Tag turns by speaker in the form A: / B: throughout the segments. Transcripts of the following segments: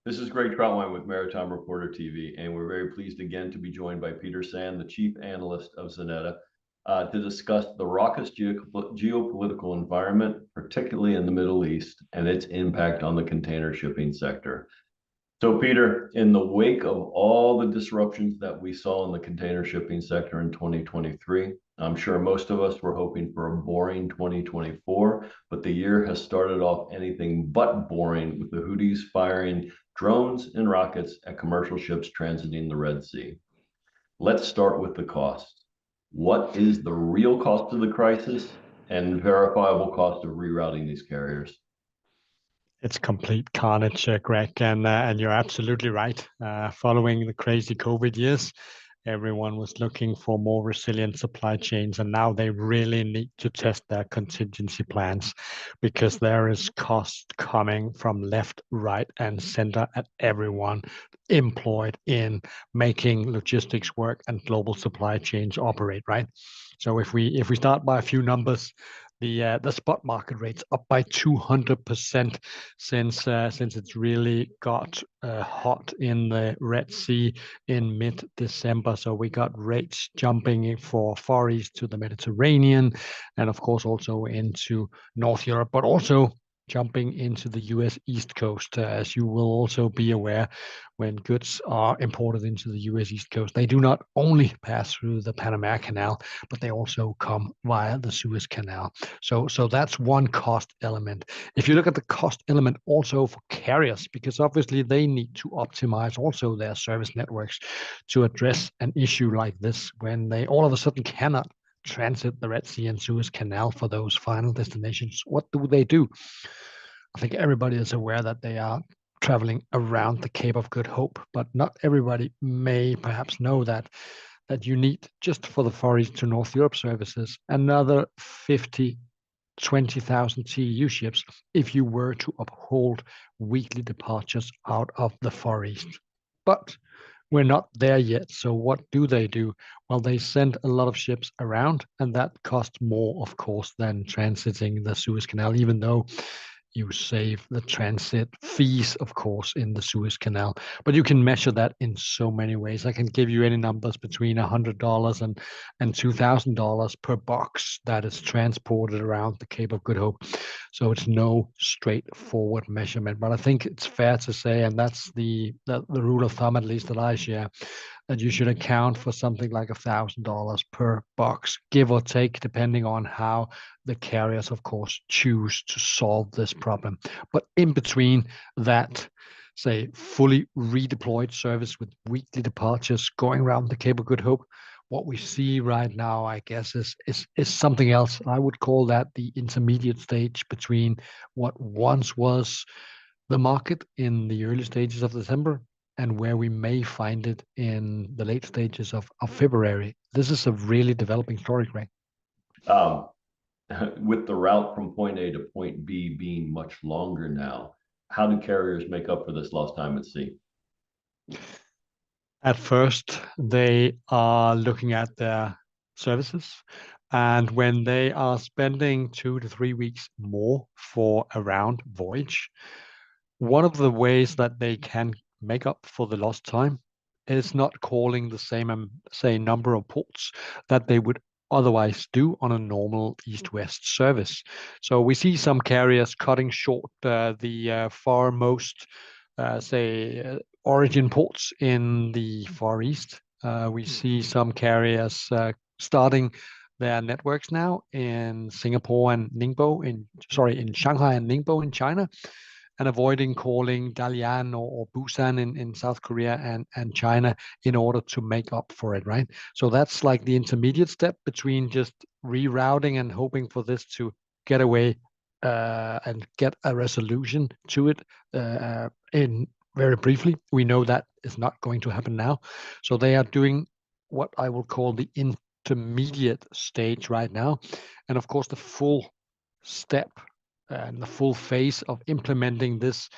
A: This is Greg Troutwine with Maritime Reporter TV, and we're very pleased again to be joined by Peter Sand, the chief analyst of Xeneta, to discuss the raucous geopolitical environment, particularly in the Middle East, and its impact on the container shipping sector. So, Peter, in the wake of all the disruptions that we saw in the container shipping sector in 2023, I'm sure most of us were hoping for a boring 2024, but the year has started off anything but boring, with the Houthis firing drones and rockets at commercial ships transiting the Red Sea. Let's start with the cost. What is the real cost of the crisis and verifiable cost of rerouting these carriers?
B: It's complete carnage, Greg, and you're absolutely right. Following the crazy COVID years, everyone was looking for more resilient supply chains, and now they really need to test their contingency plans because there is cost coming from left, right, and center at everyone employed in making logistics work and global supply chains operate, right? So if we start by a few numbers, the spot market rates up by 200% since it's really got hot in the Red Sea in mid-December. So we got rates jumping for Far East to the Mediterranean, and of course also into North Europe, but also jumping into the US East Coast. As you will also be aware, when goods are imported into the US East Coast, they do not only pass through the Panama Canal, but they also come via the Suez Canal. So that's one cost element. If you look at the cost element also for carriers, because obviously they need to optimize also their service networks to address an issue like this when they all of a sudden cannot transit the Red Sea and Suez Canal for those final destinations. What do? I think everybody is aware that they are traveling around the Cape of Good Hope, but not everybody may perhaps know that you need, just for the Far East to North Europe services, another 20,000 TEU ships if you were to uphold weekly departures out of the Far East. But we're not there yet. So what do? Well, they send a lot of ships around, and that costs more, of course, than transiting the Suez Canal, even though you save the transit fees, of course, in the Suez Canal. But you can measure that in so many ways. I can give you any numbers between $100 and $2,000 per box that is transported around the Cape of Good Hope. So it's no straightforward measurement. But I think it's fair to say, and that's the rule of thumb, at least that I share, that you should account for something like $1,000 per box, give or take, depending on how the carriers, of course, choose to solve this problem. But in between that, say, fully redeployed service with weekly departures going around the Cape of Good Hope, what we see right now, I guess, is something else. I would call that the intermediate stage between what once was the market in the early stages of December and where we may find it in the late stages of February. This is a really developing story, Greg.
A: Um, with the route from point A to point B being much longer now, how do carriers make up for this lost time at sea?
B: At first, they are looking at their services. And when they are spending 2 to 3 weeks more for a round voyage, one of the ways that they can make up for the lost time is not calling the same, say, number of ports that they would otherwise do on a normal east-west service. So we see some carriers cutting short the far most, say, origin ports in the Far East. We see some carriers starting their networks now in Singapore and Ningbo in Shanghai and Ningbo in China, and avoiding calling Dalian or Busan in South Korea and China in order to make up for it, right? So that's like the intermediate step between just rerouting and hoping for this to get away and get a resolution to it in very briefly. We know that is not going to happen now. So they are doing what I will call the intermediate stage right now. And of course, the full step and the full phase of implementing this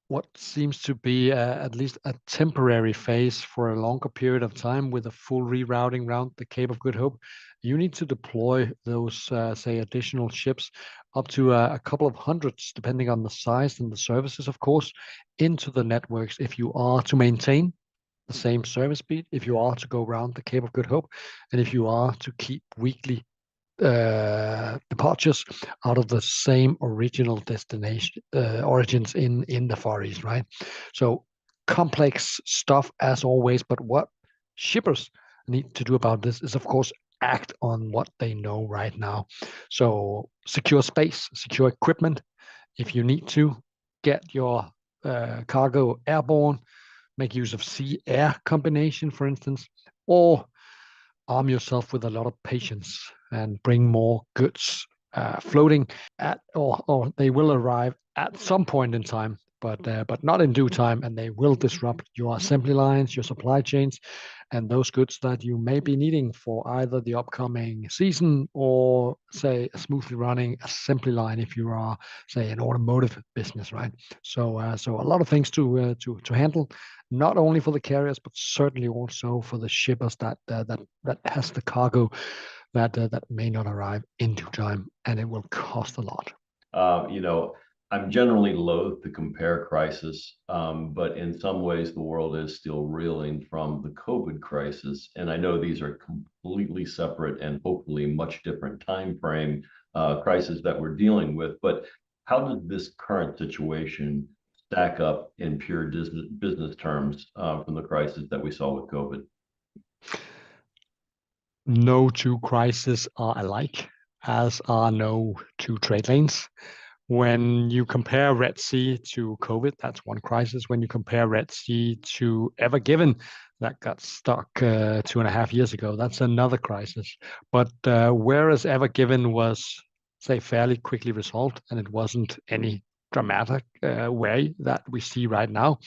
B: what seems to be at least a temporary phase for a longer period of time with a full rerouting around the Cape of Good Hope. You need to deploy those, say, additional ships up to a couple of hundreds, depending on the size and the services, of course, into the networks if you are to maintain the same service speed, if you are to go around the Cape of Good Hope, and if you are to keep weekly departures out of the same original destination origins in the Far East, right? So complex stuff as always, but what shippers need to do about this is, of course, act on what they know right now. So secure space, secure equipment. If you need to get your cargo airborne, make use of sea-air combination, for instance, or arm yourself with a lot of patience and bring more goods floating at, or they will arrive at some point in time, but not in due time, and they will disrupt your assembly lines, your supply chains, and those goods that you may be needing for either the upcoming season or, say, a smoothly running assembly line if you are, say, an automotive business, right? So a lot of things to handle, not only for the carriers, but certainly also for the shippers that has the cargo that may not arrive in due time, and it will cost a lot.
A: You know, I'm generally loath to compare crisis, but in some ways the world is still reeling from the COVID crisis, and I know these are completely separate and hopefully much different time frame crises that we're dealing with. But how does this current situation stack up in pure business terms from the crisis that we saw with COVID?
B: No two crises are alike, as are no two trade lanes. When you compare Red Sea to COVID, that's one crisis. When you compare Red Sea to Ever Given, that got stuck 2.5 years ago, that's another crisis. But whereas Ever Given was, say, fairly quickly resolved, and it wasn't any dramatic way that we see right now,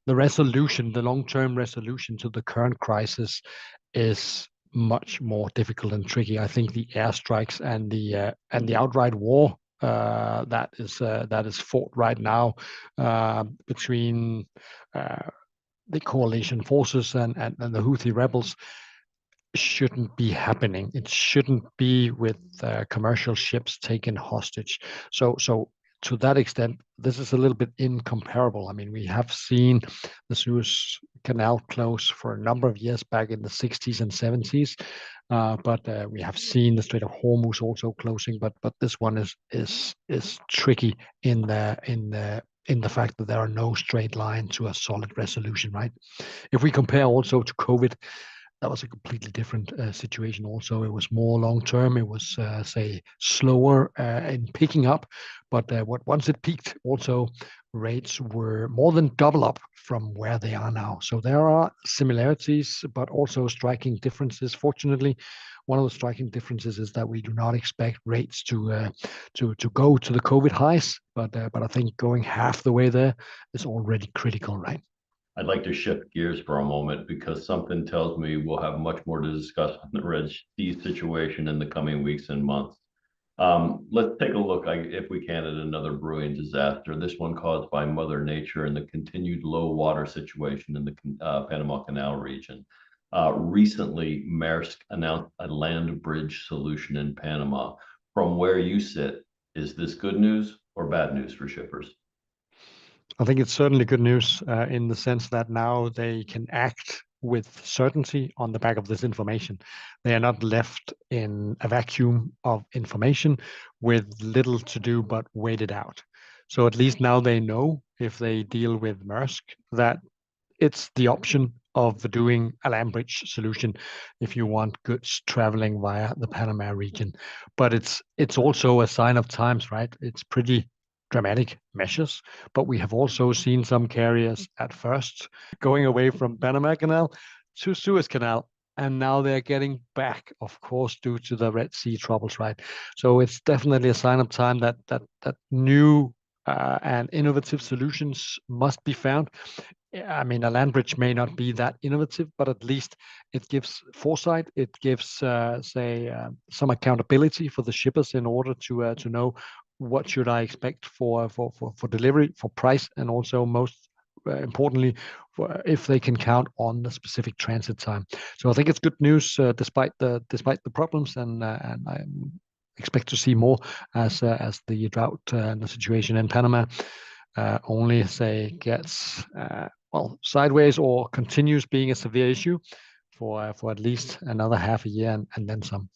B: the resolution, the long-term resolution to the current crisis is much more difficult and tricky. I think the airstrikes and the outright war that is fought right now between the coalition forces and the Houthi rebels shouldn't be happening. It shouldn't be with commercial ships taken hostage. So to that extent, this is a little bit incomparable. I mean, we have seen the Suez Canal close for a number of years back in the 60s and 70s, but we have seen the Strait of Hormuz also closing. But this one is tricky in the fact that there are no straight line to a solid resolution, right? If we compare also to COVID, that was a completely different situation also. It was more long term. It was, say, slower in picking up. But once it peaked, also rates were more than double up from where they are now. So there are similarities, but also striking differences. Fortunately, one of the striking differences is that we do not expect rates to go to the COVID highs. But I think going half the way there is already critical, right?
A: I'd like to shift gears for a moment because something tells me we'll have much more to discuss on the Red Sea situation in the coming weeks and months. Let's take a look, if we can, at another brewing disaster, this one caused by Mother Nature and the continued low water situation in the Panama Canal region. Recently, Maersk announced a land bridge solution in Panama. From where you sit, is this good news or bad news for shippers?
B: I think it's certainly good news in the sense that now they can act with certainty on the back of this information. They are not left in a vacuum of information with little to do but wait it out. So at least now they know, if they deal with Maersk, that it's the option of doing a land bridge solution if you want goods traveling via the Panama region. But it's also a sign of times, right? It's pretty dramatic measures, but we have also seen some carriers at first going away from Panama Canal to Suez Canal, and now they're getting back, of course, due to the Red Sea troubles, right? So it's definitely a sign of time that new and innovative solutions must be found. I mean, a land bridge may not be that innovative, but at least it gives foresight. It gives, say, some accountability for the shippers in order to know what should I expect for delivery, for price, and also most importantly, if they can count on the specific transit time. So I think it's good news despite the problems, and I expect to see more as the drought and the situation in Panama only gets sideways or continues being a severe issue for at least another half a year and then some.